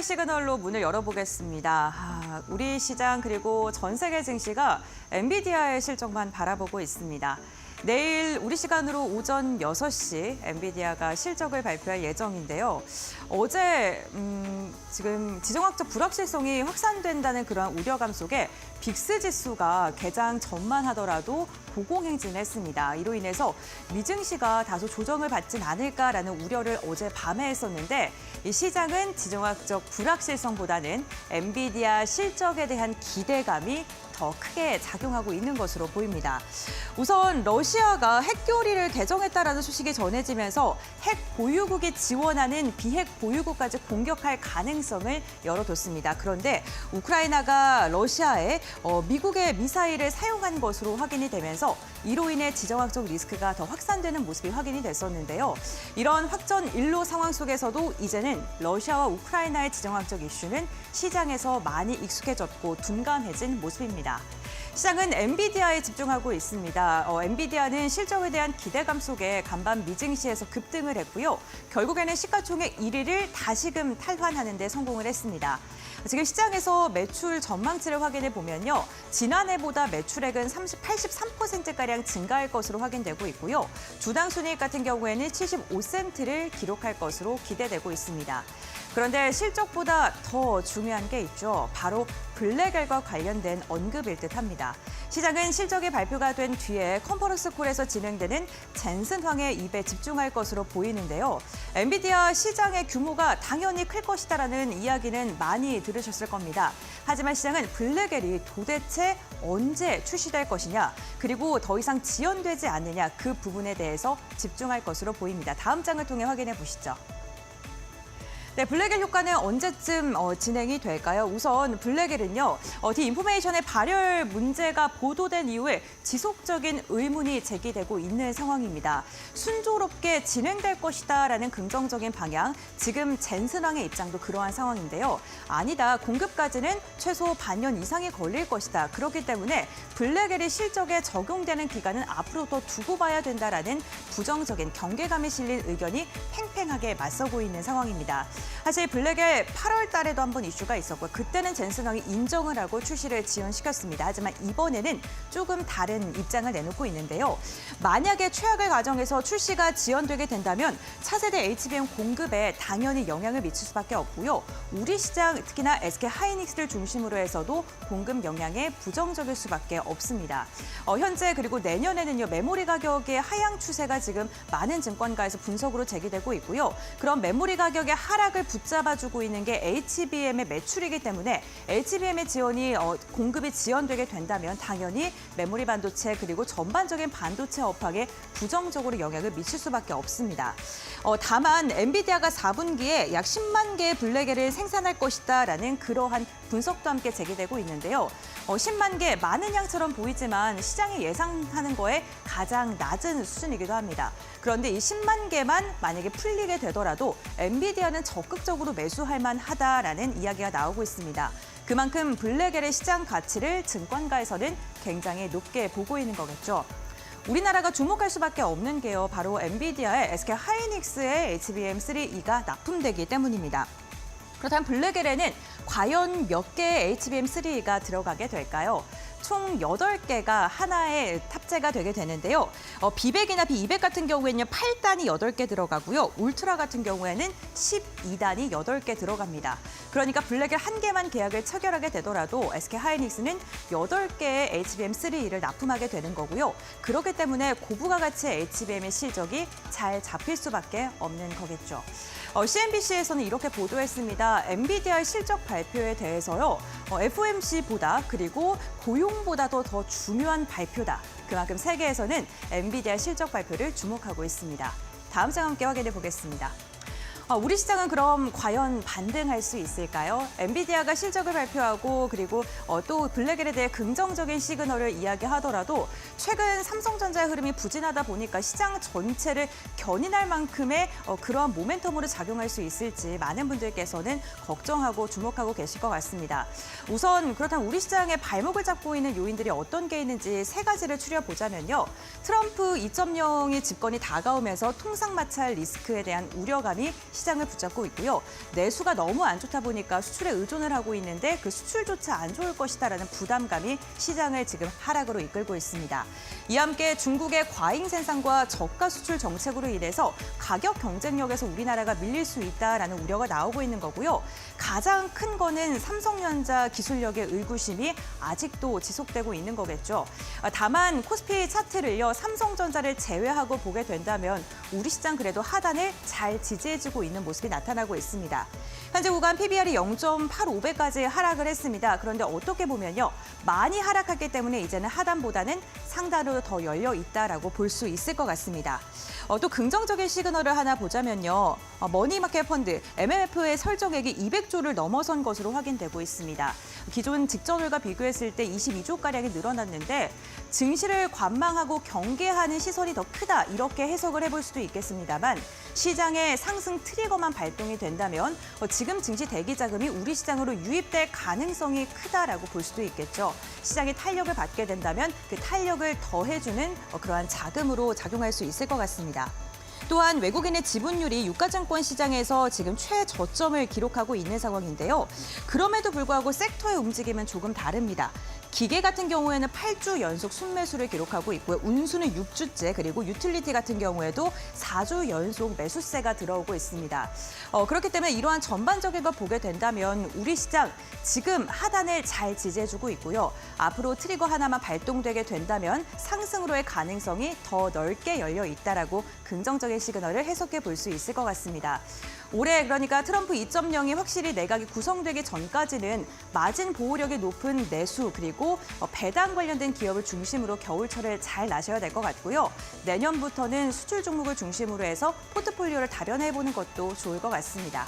시그널로 문을 열어보겠습니다. 우리 시장 그리고 전 세계 증시가 엔비디아의 실적만 바라보고 있습니다. 내일 우리 시간으로 오전 6시 엔비디아가 실적을 발표할 예정인데요. 어제 지금 지정학적 불확실성이 확산된다는 그러한 우려감 속에 빅스 지수가 개장 전만 하더라도 고공행진했습니다. 이로 인해서 미증시가 다소 조정을 받진 않을까라는 우려를 어제 밤에 했었는데 이 시장은 지정학적 불확실성보다는 엔비디아 실적에 대한 기대감이 더 크게 작용하고 있는 것으로 보입니다. 우선 러시아가 핵교리를 개정했다라는 소식이 전해지면서 핵 보유국이 지원하는 비핵 보유국까지 공격할 가능성을 열어뒀습니다. 그런데 우크라이나가 러시아에 미국의 미사일을 사용한 것으로 확인이 되면서 이로 인해 지정학적 리스크가 더 확산되는 모습이 확인이 됐었는데요. 이런 확전 일로 상황 속에서도 이제는 러시아와 우크라이나의 지정학적 이슈는 시장에서 많이 익숙해졌고 둔감해진 모습입니다. 시장은 엔비디아에 집중하고 있습니다. 엔비디아는 실적에 대한 기대감 속에 간밤 미증시에서 급등을 했고요. 결국에는 시가총액 1위를 다시금 탈환하는 데 성공을 했습니다. 지금 시장에서 매출 전망치를 확인해 보면요. 지난해보다 매출액은 83%가량 증가할 것으로 확인되고 있고요. 주당 순이익 같은 경우에는 75센트를 기록할 것으로 기대되고 있습니다. 그런데 실적보다 더 중요한 게 있죠. 바로 블랙엘과 관련된 언급일 듯합니다. 시장은 실적이 발표가 된 뒤에 컨퍼런스 콜에서 진행되는 젠슨 황의 입에 집중할 것으로 보이는데요. 엔비디아 시장의 규모가 당연히 클 것이다라는 이야기는 많이 들으셨을 겁니다. 하지만 시장은 블랙엘이 도대체 언제 출시될 것이냐, 그리고 더 이상 지연되지 않느냐 그 부분에 대해서 집중할 것으로 보입니다. 다음 장을 통해 확인해 보시죠. 네, 블랙엘 효과는 언제쯤 진행이 될까요? 우선 블랙엘은요, 디인포메이션의 발열 문제가 보도된 이후에 지속적인 의문이 제기되고 있는 상황입니다. 순조롭게 진행될 것이다라는 긍정적인 방향, 지금 젠슨 황의 입장도 그러한 상황인데요. 아니다, 공급까지는 최소 반년 이상이 걸릴 것이다. 그렇기 때문에 블랙엘이 실적에 적용되는 기간은 앞으로 더 두고 봐야 된다라는 부정적인 경계감이 실린 의견이 팽팽하게 맞서고 있는 상황입니다. 사실 블랙엘 8월 달에도 한번 이슈가 있었고 그때는 젠슨 황이 인정을 하고 출시를 지연시켰습니다. 하지만 이번에는 조금 다른 입장을 내놓고 있는데요. 만약에 최악의 과정에서 출시가 지연되게 된다면 차세대 HBM 공급에 당연히 영향을 미칠 수밖에 없고요. 우리 시장, 특히나 SK하이닉스를 중심으로 해서도 공급 영향에 부정적일 수밖에 없습니다. 현재 그리고 내년에는요, 메모리 가격의 하향 추세가 지금 많은 증권가에서 분석으로 제기되고 있고요. 그런 메모리 가격의 하락을 붙잡아주고 있는 게 HBM의 매출이기 때문에 HBM의 지원이 공급이 지연되게 된다면 당연히 메모리 반도체 그리고 전반적인 반도체 업황에 부정적으로 영향을 미칠 수밖에 없습니다. 다만 엔비디아가 4분기에 약 10만 개의 블랙엘을 생산할 것이다라는 그러한 분석도 함께 제기되고 있는데요. 10만 개, 많은 양처럼 보이지만 시장이 예상하는 거에 가장 낮은 수준이기도 합니다. 그런데 이 10만 개만 만약에 풀리게 되더라도 엔비디아는 적극적으로 매수할 만하다라는 이야기가 나오고 있습니다. 그만큼 블랙엘의 시장 가치를 증권가에서는 굉장히 높게 보고 있는 거겠죠. 우리나라가 주목할 수밖에 없는 게요, 바로 엔비디아의 SK하이닉스의 HBM3E가 납품되기 때문입니다. 그렇다면 블랙엘에는 과연 몇 개의 HBM3E가 들어가게 될까요? 총 8개가 하나에 탑재가 되게 되는데요. B100이나 B200 같은 경우에는요, 8단이 8개 들어가고요. 울트라 같은 경우에는 12단이 8개 들어갑니다. 그러니까 블랙엘 한 개만 계약을 체결하게 되더라도 SK하이닉스는 8개의 HBM3E를 납품하게 되는 거고요. 그렇기 때문에 고부가 가치의 HBM의 실적이 잘 잡힐 수밖에 없는 거겠죠. CNBC에서는 이렇게 보도했습니다. 엔비디아의 실적 발표에 대해서요, FOMC보다 그리고 고용보다도 더 중요한 발표다. 그만큼 세계에서는 엔비디아 실적 발표를 주목하고 있습니다. 다음 장 함께 확인해 보겠습니다. 우리 시장은 그럼 과연 반등할 수 있을까요? 엔비디아가 실적을 발표하고 그리고 또 블랙엘에 대해 긍정적인 시그널을 이야기하더라도 최근 삼성전자의 흐름이 부진하다 보니까 시장 전체를 견인할 만큼의 그러한 모멘텀으로 작용할 수 있을지 많은 분들께서는 걱정하고 주목하고 계실 것 같습니다. 우선 그렇다면 우리 시장의 발목을 잡고 있는 요인들이 어떤 게 있는지 세 가지를 추려보자면요. 트럼프 2.0이 집권이 다가오면서 통상마찰 리스크에 대한 우려감이 시장을 붙잡고 있고요. 내수가 너무 안 좋다 보니까 수출에 의존을 하고 있는데 그 수출조차 안 좋을 것이다라는 부담감이 시장을 지금 하락으로 이끌고 있습니다. 이와 함께 중국의 과잉 생산과 저가 수출 정책으로 인해서 가격 경쟁력에서 우리나라가 밀릴 수 있다라는 우려가 나오고 있는 거고요. 가장 큰 거는 삼성전자 기술력의 의구심이 아직도 지속되고 있는 거겠죠. 다만 코스피 차트를요, 삼성전자를 제외하고 보게 된다면 우리 시장 그래도 하단을 잘 지지해주고 있는 모습이 나타나고 있습니다. 현재 구간 PBR이 0.85배까지 하락을 했습니다. 그런데 어떻게 보면요, 많이 하락했기 때문에 이제는 하단보다는 상단으로 더 열려 있다라고 볼 수 있을 것 같습니다. 또 긍정적인 시그널을 하나 보자면요. 머니마켓 펀드, MMF의 설정액이 200조를 넘어선 것으로 확인되고 있습니다. 기존 직전월과 비교했을 때 22조가량이 늘어났는데 증시를 관망하고 경계하는 시선이 더 크다, 이렇게 해석을 해볼 수도 있겠습니다만 시장의 상승 트리거만 발동이 된다면 지금 증시 대기 자금이 우리 시장으로 유입될 가능성이 크다라고 볼 수도 있겠죠. 시장이 탄력을 받게 된다면 그 탄력을 더해주는 그러한 자금으로 작용할 수 있을 것 같습니다. 또한 외국인의 지분율이 유가증권 시장에서 지금 최저점을 기록하고 있는 상황인데요. 그럼에도 불구하고 섹터의 움직임은 조금 다릅니다. 기계 같은 경우에는 8주 연속 순매수를 기록하고 있고요. 운수는 6주째, 그리고 유틸리티 같은 경우에도 4주 연속 매수세가 들어오고 있습니다. 그렇기 때문에 이러한 전반적인 걸 보게 된다면 우리 시장 지금 하단을 잘 지지해주고 있고요. 앞으로 트리거 하나만 발동되게 된다면 상승으로의 가능성이 더 넓게 열려 있다라고 긍정적인 시그널을 해석해 볼 수 있을 것 같습니다. 올해 그러니까 트럼프 2.0이 확실히 내각이 구성되기 전까지는 마진 보호력이 높은 내수 그리고 배당 관련된 기업을 중심으로 겨울철을 잘 나셔야 될 것 같고요. 내년부터는 수출 종목을 중심으로 해서 포트폴리오를 다변해보는 것도 좋을 것 같습니다.